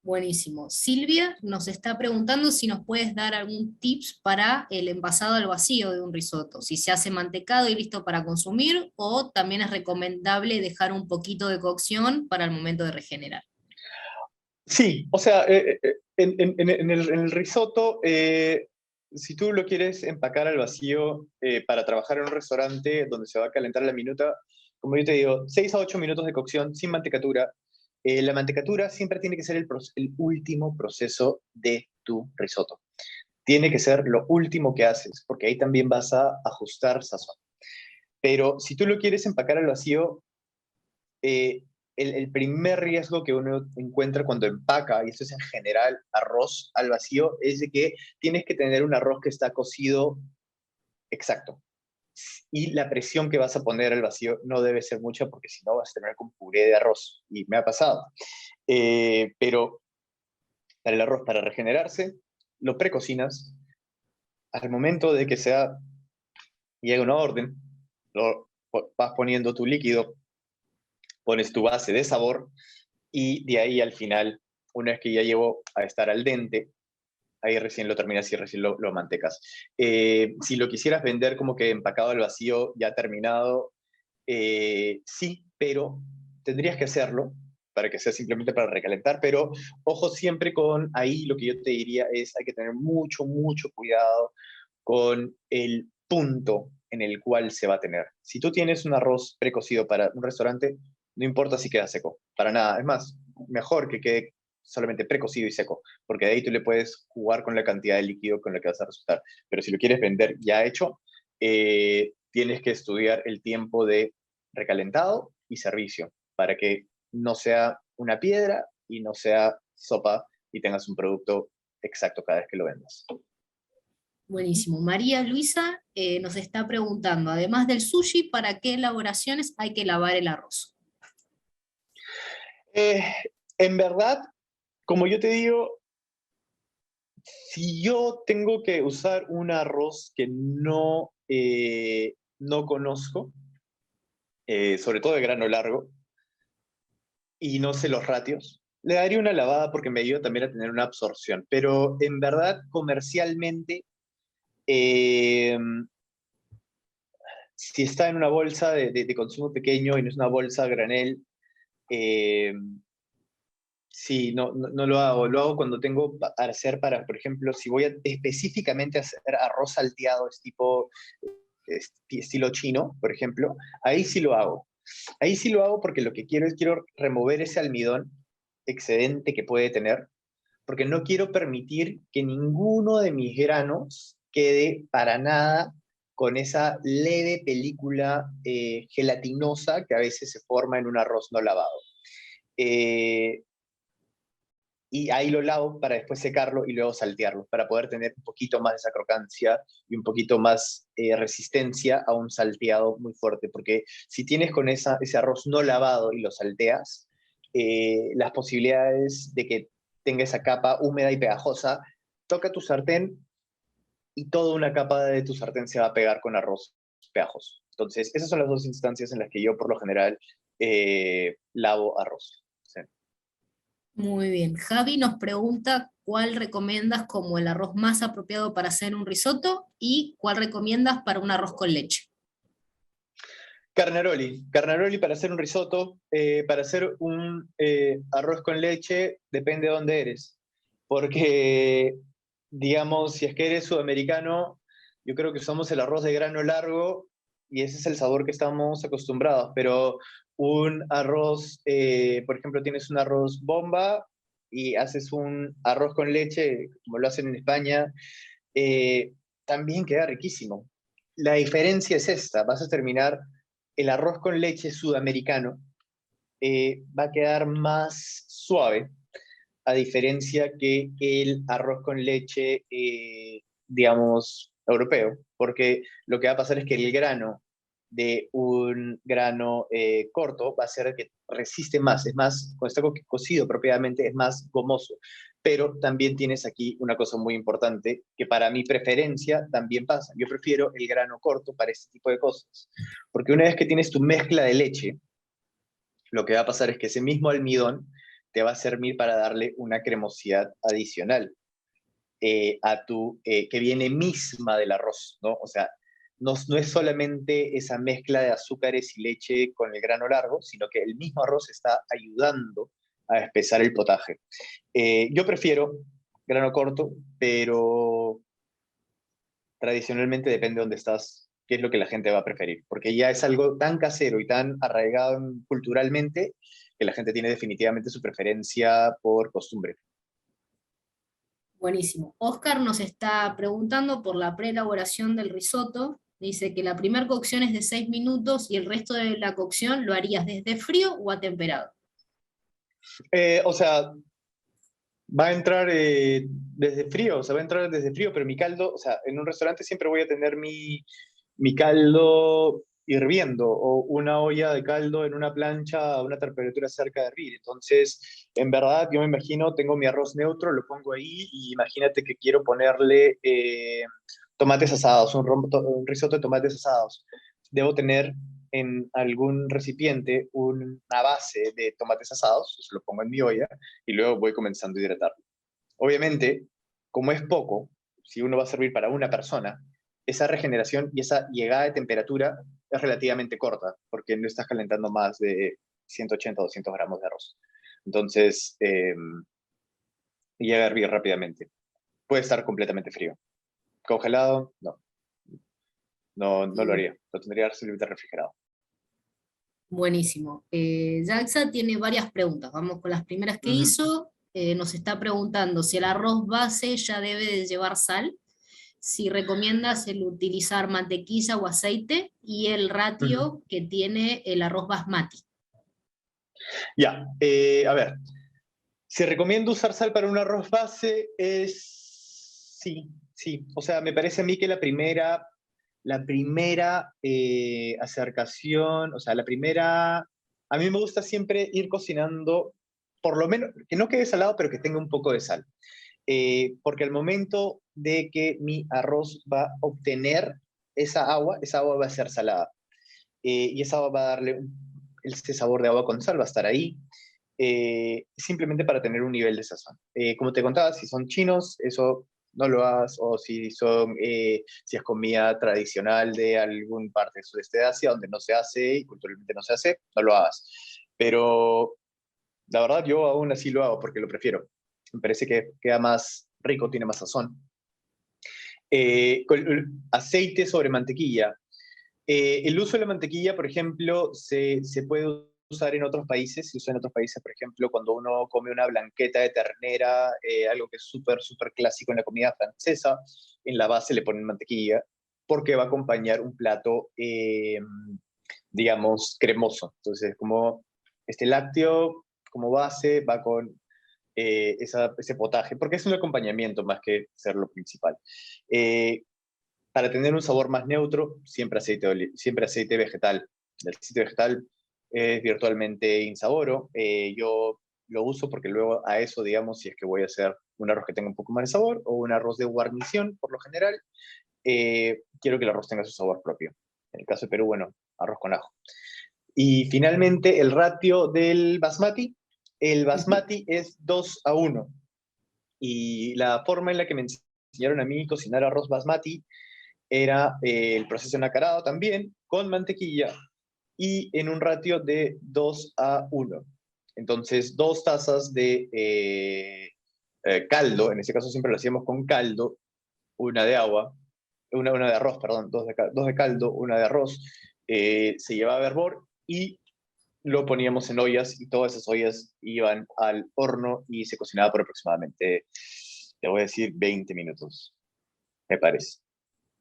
Buenísimo. Silvia nos está preguntando si nos puedes dar algún tips para el envasado al vacío de un risotto, si se hace mantecado y listo para consumir, o también es recomendable dejar un poquito de cocción para el momento de regenerar. Sí, o sea, en el risotto, si tú lo quieres empacar al vacío para trabajar en un restaurante donde se va a calentar la minuta, como yo te digo, 6 a 8 minutos de cocción sin mantecatura. La mantecatura siempre tiene que ser el último proceso de tu risotto. Tiene que ser lo último que haces, porque ahí también vas a ajustar sazón. Pero si tú lo quieres empacar al vacío, eh, el primer riesgo que uno encuentra cuando empaca, y esto es en general arroz al vacío, es de que tienes que tener un arroz que está cocido exacto. Y la presión que vas a poner al vacío no debe ser mucha porque si no vas a tener con puré de arroz. Y me ha pasado. Pero para el arroz, para regenerarse, lo precocinas. Al momento de que sea, llega una orden, vas poniendo tu líquido, pones tu base de sabor y de ahí al final, una vez que ya llevo a estar al dente, ahí recién lo terminas y recién lo mantecas. Si lo quisieras vender como que empacado al vacío, ya terminado, sí, pero tendrías que hacerlo para que sea simplemente para recalentar, pero ojo siempre con ahí lo que yo te diría es hay que tener mucho, mucho cuidado con el punto en el cual se va a tener. Si tú tienes un arroz precocido para un restaurante, no importa si queda seco, para nada. Es más, mejor que quede solamente precocido y seco, porque de ahí tú le puedes jugar con la cantidad de líquido con la que vas a resultar. Pero si lo quieres vender ya hecho, tienes que estudiar el tiempo de recalentado y servicio, para que no sea una piedra y no sea sopa y tengas un producto exacto cada vez que lo vendas. Buenísimo. María Luisa nos está preguntando, además del sushi, ¿para qué elaboraciones hay que lavar el arroz? Eh, en verdad, como yo te digo, si yo tengo que usar un arroz que no conozco, sobre todo de grano largo, y no sé los ratios, le daría una lavada porque me ayuda también a tener una absorción. Pero en verdad, comercialmente, eh, si está en una bolsa de consumo pequeño y no es una bolsa a granel, eh, sí, no lo hago. Lo hago cuando tengo para hacer para, por ejemplo, si voy específicamente a hacer arroz salteado, es tipo estilo chino, por ejemplo, ahí sí lo hago. Ahí sí lo hago porque lo que quiero remover ese almidón excedente que puede tener, porque no quiero permitir que ninguno de mis granos quede para nada con esa leve película gelatinosa que a veces se forma en un arroz no lavado. Eh, y ahí lo lavo para después secarlo y luego saltearlo, para poder tener un poquito más de esa crocancia y un poquito más resistencia a un salteado muy fuerte, porque si tienes con ese arroz no lavado y lo salteas, las posibilidades de que tenga esa capa húmeda y pegajosa, toca tu sartén y toda una capa de tu sartén se va a pegar con arroz pegajoso. Entonces, esas son las dos instancias en las que yo por lo general lavo arroz. Sí. Muy bien. Javi nos pregunta cuál recomiendas como el arroz más apropiado para hacer un risotto y cuál recomiendas para un arroz con leche. Carnaroli para hacer un risotto, para hacer un arroz con leche, depende de dónde eres. Porque, digamos, si es que eres sudamericano, yo creo que usamos el arroz de grano largo y ese es el sabor que estamos acostumbrados. Pero un arroz, por ejemplo, tienes un arroz bomba y haces un arroz con leche, como lo hacen en España, eh, también queda riquísimo. La diferencia es esta, vas a terminar el arroz con leche sudamericano, va a quedar más suave, a diferencia que el arroz con leche, digamos, europeo, porque lo que va a pasar es que el grano de un grano corto va a ser que resiste más, es más, cuando está cocido propiamente es más gomoso. Pero también tienes aquí una cosa muy importante que para mi preferencia también pasa. Yo prefiero el grano corto para este tipo de cosas, porque una vez que tienes tu mezcla de leche, lo que va a pasar es que ese mismo almidón te va a servir para darle una cremosidad adicional que viene misma del arroz, ¿no? O sea, no es solamente esa mezcla de azúcares y leche con el grano largo, sino que el mismo arroz está ayudando a espesar el potaje. Yo prefiero grano corto, pero tradicionalmente depende de dónde estás, qué es lo que la gente va a preferir, porque ya es algo tan casero y tan arraigado culturalmente que la gente tiene definitivamente su preferencia por costumbre. Buenísimo. Oscar nos está preguntando por la preelaboración del risotto. Dice que la primera cocción es de 6 minutos y el resto de la cocción lo harías desde frío o a temperado. O sea, va a entrar desde frío, o sea, va a entrar desde frío, pero mi caldo, o sea, en un restaurante siempre voy a tener mi caldo hirviendo o una olla de caldo en una plancha a una temperatura cerca de hervir. Entonces, en verdad, yo me imagino, tengo mi arroz neutro, lo pongo ahí y imagínate que quiero ponerle tomates asados, un risotto de tomates asados. Debo tener en algún recipiente una base de tomates asados, lo pongo en mi olla y luego voy comenzando a hidratarlo. Obviamente, como es poco, si uno va a servir para una persona, esa regeneración y esa llegada de temperatura es relativamente corta, porque no estás calentando más de 180 o 200 gramos de arroz. Entonces, llega a hervir rápidamente. Puede estar completamente frío. Congelado, no lo Mm, haría. Lo tendría absolutamente refrigerado. Buenísimo. Jaxa tiene varias preguntas. Vamos con las primeras que Ujú. hizo. Nos está preguntando si el arroz base ya debe de llevar sal. si recomiendas el utilizar mantequilla o aceite, y el ratio que tiene el arroz basmati. Ya, a ver, si recomiendo usar sal para un arroz base, sí, sí. O sea, me parece a mí que la primera acercación, o sea, a mí me gusta siempre ir cocinando, por lo menos, que no quede salado, pero que tenga un poco de sal. Porque al momento de que mi arroz va a obtener esa agua va a ser salada. Y esa agua va a darle ese sabor de agua con sal, va a estar ahí, simplemente para tener un nivel de sazón. Como te contaba, si son chinos, eso no lo hagas, o si es comida tradicional de algún parte del sudeste de Asia, donde no se hace y culturalmente no se hace, no lo hagas. Pero la verdad yo aún así lo hago porque lo prefiero. Me parece que queda más rico, tiene más sazón. Con el aceite sobre mantequilla. El uso de la mantequilla, por ejemplo, se puede usar en otros países. Se usa en otros países, por ejemplo, cuando uno come una blanqueta de ternera, algo que es súper, súper clásico en la comida francesa, en la base le ponen mantequilla, porque va a acompañar un plato, digamos, cremoso. Entonces, como este lácteo como base va con ese potaje, porque es un acompañamiento más que ser lo principal. Eh, para tener un sabor más neutro, siempre aceite vegetal. El aceite vegetal es virtualmente insaboro. Yo lo uso porque luego a eso, digamos, si es que voy a hacer un arroz que tenga un poco más de sabor o un arroz de guarnición, por lo general, quiero que el arroz tenga su sabor propio. En el caso de Perú, bueno, arroz con ajo. Y finalmente, el ratio del basmati. El basmati es 2-1. Y la forma en la que me enseñaron a mí cocinar arroz basmati era el proceso nacarado también, con mantequilla y en un ratio de 2-1. Entonces, 2 tazas de caldo, en ese caso siempre lo hacíamos con caldo, una de agua, una de arroz, perdón, dos de caldo, una de arroz, se llevaba a hervor y lo poníamos en ollas y todas esas ollas iban al horno y se cocinaba por aproximadamente, te voy a decir, 20 minutos, me parece.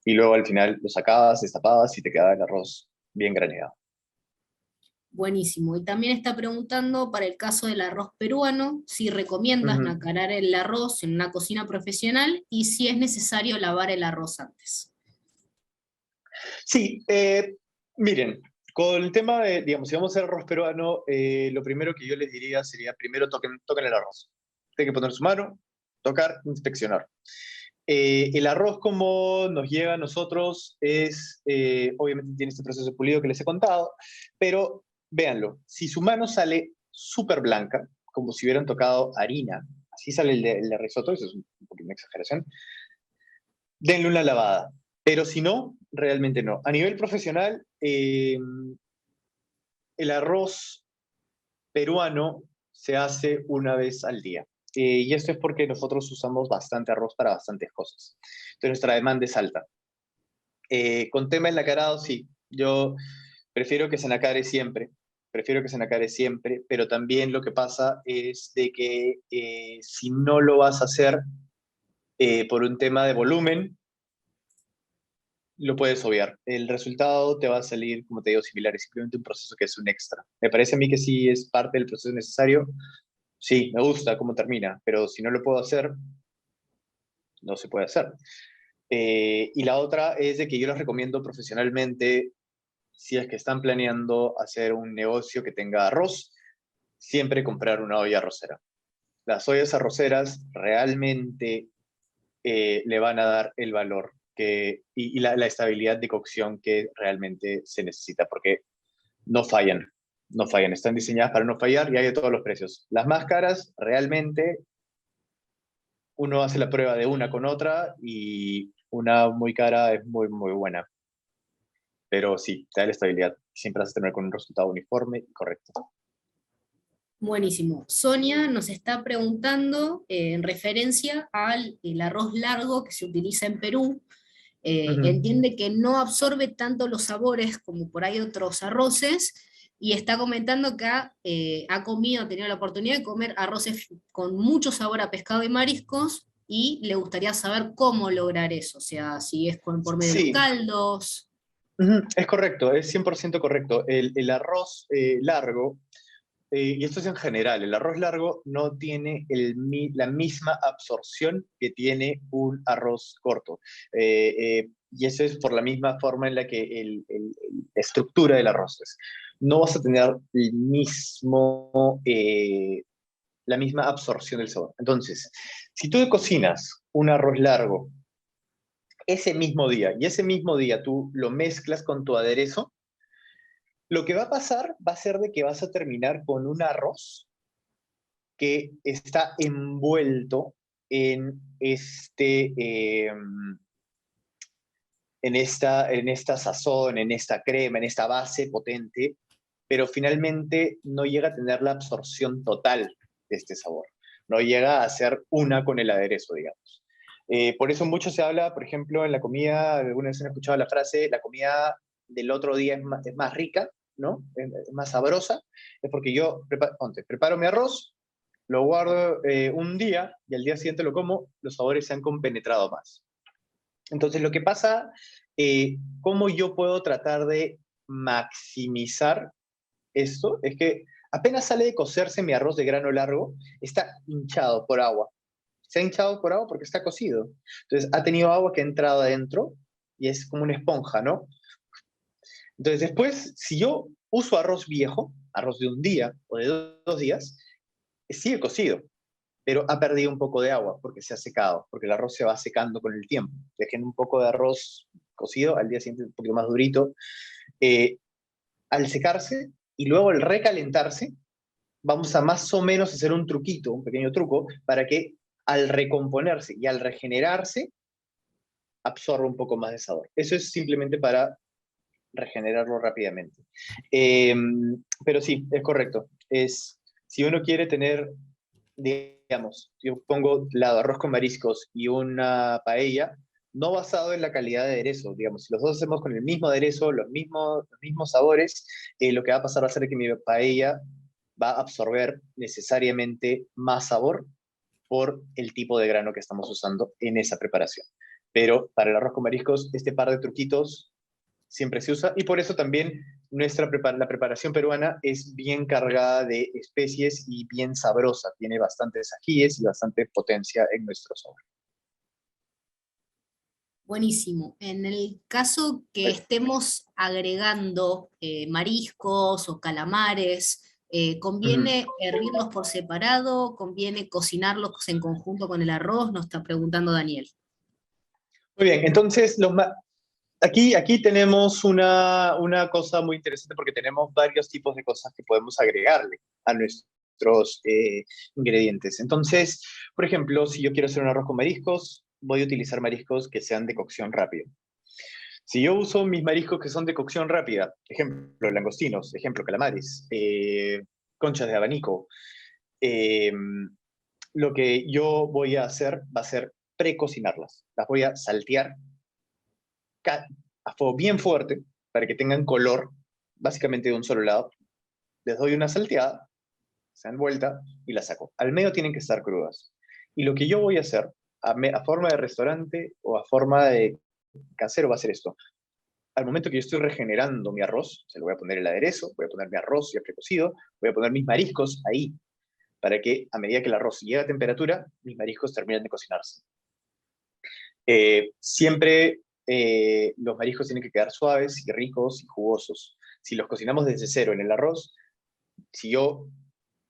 Y luego al final lo sacabas, destapabas y te quedaba el arroz bien graneado. Buenísimo. Y también está preguntando para el caso del arroz peruano, si recomiendas Ujú. nacarar el arroz en una cocina profesional y si es necesario lavar el arroz antes. Sí, miren, con el tema de, digamos, si vamos a hacer arroz peruano, lo primero que yo les diría sería primero toquen el arroz. Tienen que poner su mano, tocar, inspeccionar. El arroz como nos llega a nosotros es, obviamente tiene este proceso de pulido que les he contado, pero véanlo, si su mano sale súper blanca, como si hubieran tocado harina, así sale el de risotto, eso es un poquito una exageración, denle una lavada. Pero si no, realmente no. A nivel profesional, el arroz peruano se hace una vez al día. Y esto es porque nosotros usamos bastante arroz para bastantes cosas. Entonces nuestra demanda es alta. Con tema enlacarado, sí. Yo prefiero que se enlacare siempre. Prefiero que se enlacare siempre, pero también lo que pasa es de que si no lo vas a hacer por un tema de volumen, lo puedes obviar. El resultado te va a salir, como te digo, similar. Es simplemente un proceso que es un extra. Me parece a mí que sí es parte del proceso necesario. Sí, me gusta cómo termina, pero si no lo puedo hacer, no se puede hacer. Y la otra es de que yo les recomiendo profesionalmente, si es que están planeando hacer un negocio que tenga arroz, siempre comprar una olla arrocera. Las ollas arroceras realmente le van a dar el valor y la estabilidad de cocción que realmente se necesita, porque no fallan, no fallan, están diseñadas para no fallar y hay de todos los precios. Las más caras, realmente, uno hace la prueba de una con otra y una muy cara es muy, muy buena. Pero sí, te da la estabilidad. Siempre vas a tener con un resultado uniforme y correcto. Buenísimo. Sonia nos está preguntando en referencia al el arroz largo que se utiliza en Perú. Ujú. Entiende que no absorbe tanto los sabores como por ahí otros arroces, y está comentando que ha tenido la oportunidad de comer arroces con mucho sabor a pescado y mariscos, y le gustaría saber cómo lograr eso, o sea, si es por medio de los Sí, caldos. ujú, es correcto, es 100% correcto. El arroz largo, y esto es en general, el arroz largo no tiene la misma absorción que tiene un arroz corto. Y eso es por la misma forma en la que la estructura del arroz es. No vas a tener la misma absorción del sabor. Entonces, si tú cocinas un arroz largo ese mismo día y ese mismo día tú lo mezclas con tu aderezo, lo que va a pasar va a ser de que vas a terminar con un arroz que está envuelto en en esta sazón, en esta crema, en esta base potente, pero finalmente no llega a tener la absorción total de este sabor. No llega a ser una con el aderezo, digamos. Por eso mucho se habla, por ejemplo, en la comida, alguna vez han escuchado la frase, la comida del otro día es más rica, ¿no? Es más sabrosa. Es porque yo preparo mi arroz, lo guardo un día y al día siguiente lo como, los sabores se han compenetrado más. Entonces, lo que pasa, cómo yo puedo tratar de maximizar esto, es que apenas sale de cocerse mi arroz de grano largo, está hinchado por agua. Se ha hinchado por agua porque está cocido. Entonces, ha tenido agua que ha entrado adentro y es como una esponja, ¿no? Entonces, después, si yo uso arroz viejo, arroz de un día o de 2 días, sigue cocido, pero ha perdido un poco de agua porque se ha secado, porque el arroz se va secando con el tiempo. Dejen un poco de arroz cocido, al día siguiente un poquito más durito. Eh, Al secarse y luego al recalentarse, vamos a más o menos hacer un truquito, un pequeño truco, para que al recomponerse y al regenerarse, absorba un poco más de sabor. Eso es simplemente para regenerarlo rápidamente. Eh, pero sí, es correcto. Si uno quiere tener, digamos, yo pongo lado arroz con mariscos y una paella, no basado en la calidad de aderezo, digamos, si los dos hacemos con el mismo aderezo, los mismos sabores, lo que va a pasar va a ser que mi paella va a absorber necesariamente más sabor por el tipo de grano que estamos usando en esa preparación. Pero para el arroz con mariscos, este par de truquitos siempre se usa y por eso también la preparación peruana es bien cargada de especies y bien sabrosa. Tiene bastantes ajíes y bastante potencia en nuestro sabor. Buenísimo. En el caso que estemos agregando mariscos o calamares, Ujú. ¿conviene hervirlos por separado? ¿Conviene cocinarlos en conjunto con el arroz? Nos está preguntando Daniel. Muy bien, entonces aquí tenemos una cosa muy interesante porque tenemos varios tipos de cosas que podemos agregarle a nuestros ingredientes. Entonces, por ejemplo, si yo quiero hacer un arroz con mariscos, voy a utilizar mariscos que sean de cocción rápida. Si yo uso mis mariscos que son de cocción rápida, ejemplo, langostinos, ejemplo, calamares, conchas de abanico, eh, lo que yo voy a hacer va a ser precocinarlas. Las voy a saltear a fuego bien fuerte para que tengan color, básicamente de un solo lado. Les doy una salteada, se dan vuelta y las saco. Al medio tienen que estar crudas. Y lo que yo voy a hacer, a forma de restaurante o a forma de casero, va a ser esto. Al momento que yo estoy regenerando mi arroz, se lo voy a poner el aderezo, voy a poner mi arroz ya precocido, voy a poner mis mariscos ahí, para que a medida que el arroz llega a temperatura, mis mariscos terminen de cocinarse. Siempre los mariscos tienen que quedar suaves y ricos y jugosos. Si los cocinamos desde cero en el arroz, si yo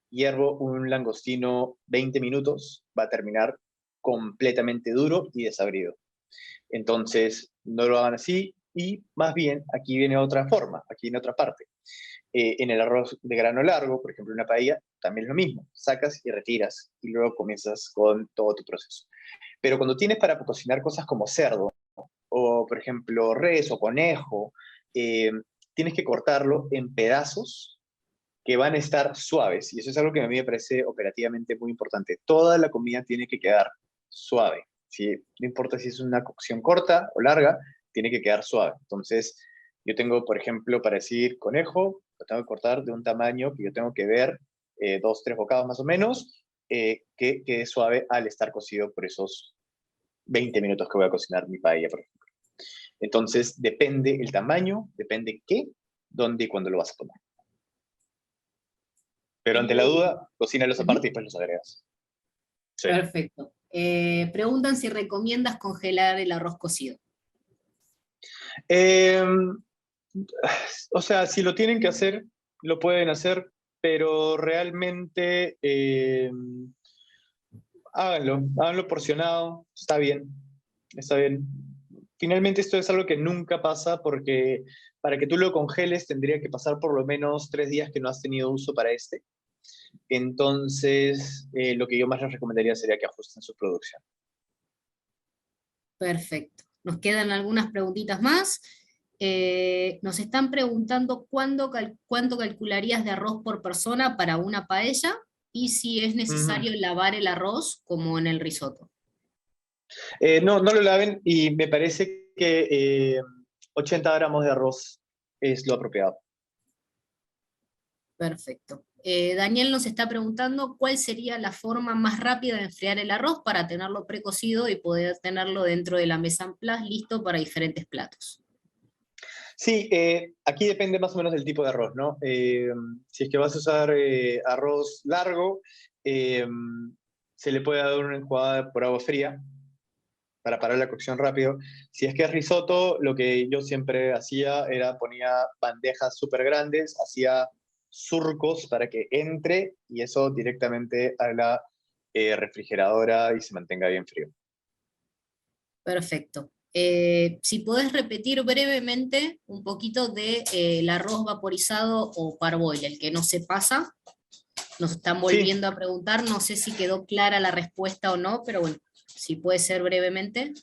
hiervo un langostino 20 minutos, va a terminar completamente duro y desabrido. Entonces, no lo hagan así y más bien aquí viene otra forma, aquí viene otra parte. En el arroz de grano largo, por ejemplo, una paella, también es lo mismo. Sacas y retiras y luego comienzas con todo tu proceso. Pero cuando tienes para cocinar cosas como cerdo o, por ejemplo, res o conejo, eh, tienes que cortarlo en pedazos que van a estar suaves. Y eso es algo que a mí me parece operativamente muy importante. Toda la comida tiene que quedar suave. ¿Sí? No importa si es una cocción corta o larga, tiene que quedar suave. Entonces, yo tengo, por ejemplo, para decir conejo, lo tengo que cortar de un tamaño que yo tengo que ver, 2, 3 bocados más o menos, que quede suave al estar cocido por esos 20 minutos que voy a cocinar mi paella, por ejemplo. Entonces, depende el tamaño, depende qué, dónde y cuándo lo vas a tomar. Pero ante la Muy bien. duda, cocínalos aparte y después los agregas. Sí. Perfecto. Preguntan si recomiendas congelar el arroz cocido. Eh, o sea, si lo tienen que hacer, lo pueden hacer, pero realmente háganlo porcionado, está bien, está bien. Finalmente esto es algo que nunca pasa porque para que tú lo congeles tendría que pasar por lo menos 3 días que no has tenido uso para este. Entonces, lo que yo más les recomendaría sería que ajusten su producción. Perfecto. Nos quedan algunas preguntitas más. Nos están preguntando cuánto calcularías de arroz por persona para una paella y si es Ujú. necesario lavar el arroz como en el risotto. No, no lo laven y me parece que 80 gramos de arroz es lo apropiado. Perfecto. Daniel nos está preguntando cuál sería la forma más rápida de enfriar el arroz para tenerlo precocido y poder tenerlo dentro de la mesa en place listo para diferentes platos. Sí, aquí depende más o menos del tipo de arroz, ¿no? Si es que vas a usar arroz largo, eh, se le puede dar una enjuagada por agua fría para parar la cocción rápido. Si es que es risotto, lo que yo siempre hacía era ponía bandejas súper grandes, hacía surcos para que entre y eso directamente a la refrigeradora y se mantenga bien frío. Perfecto. Si podés repetir brevemente un poquito de el arroz vaporizado o parboil, el que no se pasa, nos están Sí, volviendo a preguntar, no sé si quedó clara la respuesta o no, pero bueno, si puede ser brevemente.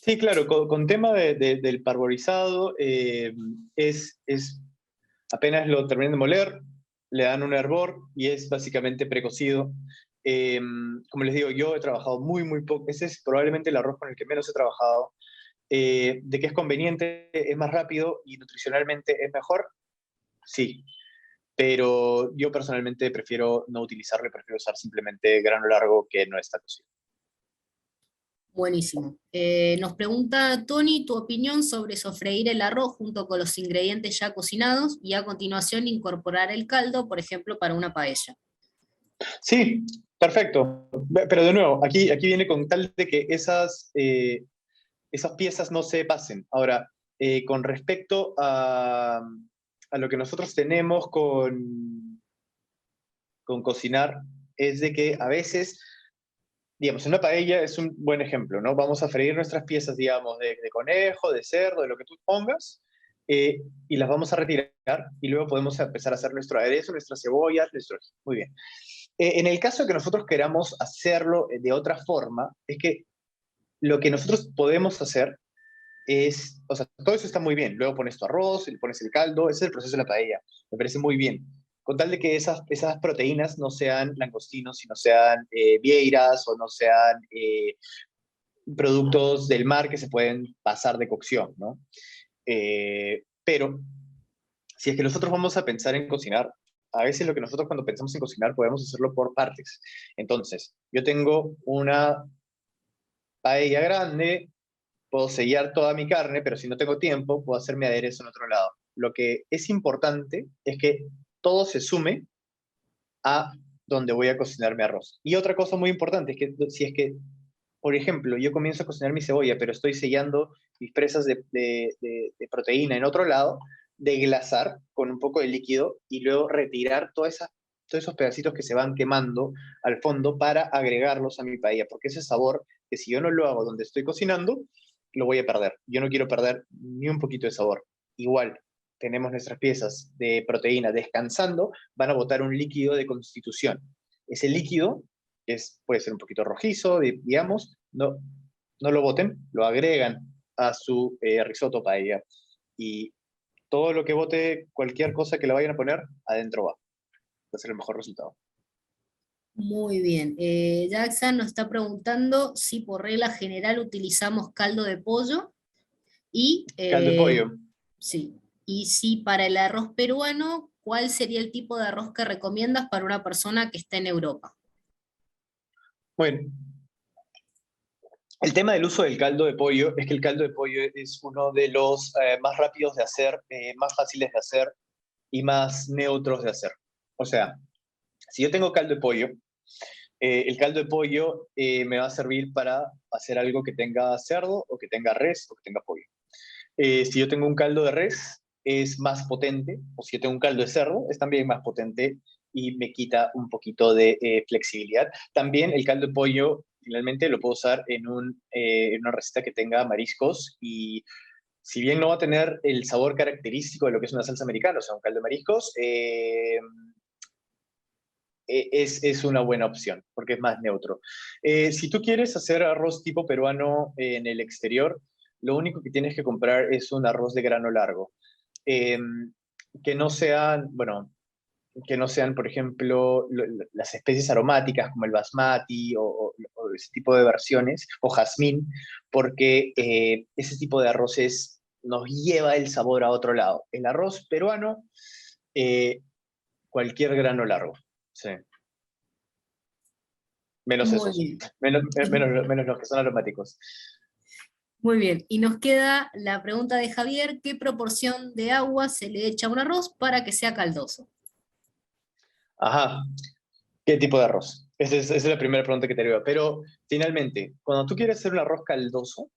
sí, claro, con tema del parborizado, es apenas lo terminan de moler, le dan un hervor y es básicamente precocido. Eh, Como les digo, yo he trabajado muy, muy poco. Ese es probablemente el arroz con el que menos he trabajado. De que es conveniente, es más rápido y nutricionalmente es mejor, sí. Pero yo personalmente prefiero no utilizarlo, prefiero usar simplemente grano largo que no está cocido. Buenísimo. Nos pregunta Tony tu opinión sobre sofreír el arroz junto con los ingredientes ya cocinados y a continuación incorporar el caldo, por ejemplo, para una paella. Sí, perfecto. Pero de nuevo, aquí viene con tal de que esas piezas no se pasen. Ahora, con respecto a lo que nosotros tenemos con cocinar, es de que a veces, digamos, en una paella es un buen ejemplo, ¿no? Vamos a freír nuestras piezas, digamos, de conejo, de cerdo, de lo que tú pongas, y las vamos a retirar y luego podemos empezar a hacer nuestro aderezo, nuestras cebollas, nuestro... Muy bien. En el caso de que nosotros queramos hacerlo de otra forma, es que lo que nosotros podemos hacer es, o sea, todo eso está muy bien. Luego pones tu arroz, le pones el caldo, ese es el proceso de la paella. Me parece muy bien. Con tal de que esas proteínas no sean langostinos, sino sean vieiras o no sean productos del mar que se pueden pasar de cocción, ¿no? Pero si es que nosotros vamos a pensar en cocinar, a veces lo que nosotros cuando pensamos en cocinar podemos hacerlo por partes. Entonces, yo tengo una paella grande, puedo sellar toda mi carne, pero si no tengo tiempo, puedo hacer mi aderezo en otro lado. Lo que es importante es que todo se sume a donde voy a cocinar mi arroz. Y otra cosa muy importante es que si es que, por ejemplo, yo comienzo a cocinar mi cebolla, pero estoy sellando mis presas de proteína en otro lado, deglasar con un poco de líquido y luego retirar todos esos pedacitos que se van quemando al fondo para agregarlos a mi paella, porque ese sabor que si yo no lo hago donde estoy cocinando, lo voy a perder. Yo no quiero perder ni un poquito de sabor. Igual, tenemos nuestras piezas de proteína descansando, van a botar un líquido de constitución. Ese líquido puede ser un poquito rojizo, digamos, no lo boten, lo agregan a su risotto paella y todo lo que bote, cualquier cosa que le vayan a poner, adentro va a ser el mejor resultado. Muy bien. Jackson nos está preguntando si por regla general utilizamos caldo de pollo y Caldo de pollo. sí. Y si para el arroz peruano, ¿cuál sería el tipo de arroz que recomiendas para una persona que está en Europa? Bueno, el tema del uso del caldo de pollo es que el caldo de pollo es uno de los más rápidos de hacer, más fáciles de hacer y más neutros de hacer. O sea, si yo tengo caldo de pollo, el caldo de pollo me va a servir para hacer algo que tenga cerdo o que tenga res o que tenga pollo. Si yo tengo un caldo de res, es más potente, o si yo tengo un caldo de cerdo, es también más potente y me quita un poquito de flexibilidad. También el caldo de pollo, finalmente, lo puedo usar en una receta que tenga mariscos y si bien no va a tener el sabor característico de lo que es una salsa americana, o sea, un caldo de mariscos, es una buena opción porque es más neutro. Si tú quieres hacer arroz tipo peruano en el exterior, lo único que tienes que comprar es un arroz de grano largo. Eh, que no sean, bueno, que no sean, por ejemplo, las especies aromáticas como el basmati o ese tipo de versiones, o jazmín, porque ese tipo de arroces nos lleva el sabor a otro lado. El arroz peruano, eh, cualquier grano largo. Sí. Menos Muy esos. bien. Menos los que son aromáticos. Muy bien, y nos queda la pregunta de Javier, ¿qué proporción de agua se le echa a un arroz para que sea caldoso? Ajá. ¿Qué tipo de arroz? Esa es la primera pregunta que te haría. Pero finalmente, cuando tú quieres hacer un arroz caldoso,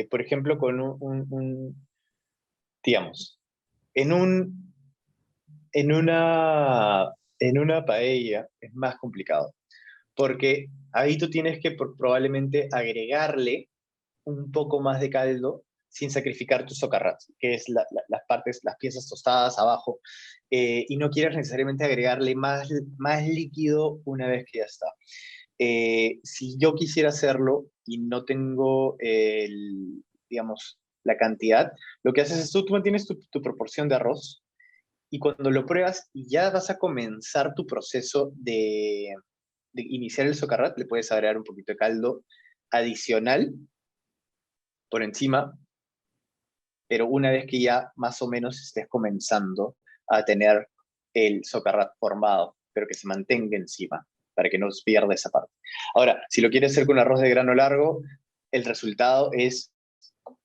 por ejemplo, con digamos, en un, en una paella es más complicado, porque ahí tú tienes que probablemente agregarle un poco más de caldo sin sacrificar tu socarrat, que es las partes, las piezas tostadas abajo, y no quieres necesariamente agregarle más líquido una vez que ya está. Si yo quisiera hacerlo y no tengo digamos, la cantidad, lo que haces es tú mantienes tu proporción de arroz y cuando lo pruebas y ya vas a comenzar tu proceso de iniciar el socarrat, le puedes agregar un poquito de caldo adicional por encima, pero una vez que ya más o menos estés comenzando a tener el socarrat formado, pero que se mantenga encima, para que no se pierda esa parte. Ahora, si lo quieres hacer con arroz de grano largo, el resultado es,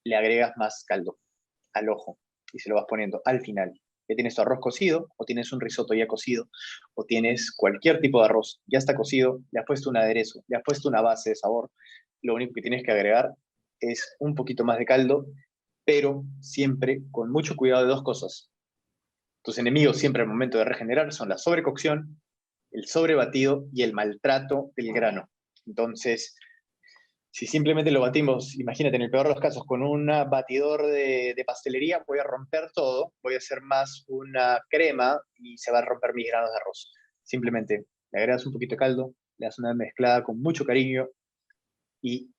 le agregas más caldo al ojo y se lo vas poniendo al final. Ya tienes tu arroz cocido, o tienes un risotto ya cocido, o tienes cualquier tipo de arroz, ya está cocido, le has puesto un aderezo, le has puesto una base de sabor. Lo único que tienes que agregar es un poquito más de caldo, pero siempre con mucho cuidado de dos cosas. Tus enemigos siempre al momento de regenerar son la sobrecocción, el sobrebatido y el maltrato del grano. Entonces, si simplemente lo batimos, imagínate, en el peor de los casos, con un batidor de pastelería, voy a romper todo, voy a hacer más una crema y se va a romper mis granos de arroz. Simplemente le agregas un poquito de caldo, le das una mezclada con mucho cariño y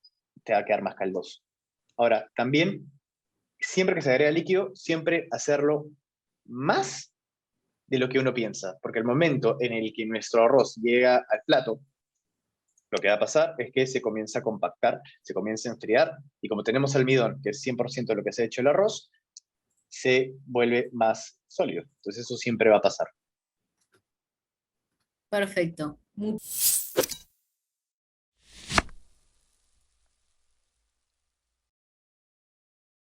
te va a quedar más caldoso. Ahora, también, siempre que se agrega líquido, siempre hacerlo más de lo que uno piensa, porque el momento en el que nuestro arroz llega al plato, lo que va a pasar es que se comienza a compactar, se comienza a enfriar, y como tenemos almidón, que es 100% de lo que se ha hecho el arroz, se vuelve más sólido. Entonces eso siempre va a pasar. Perfecto.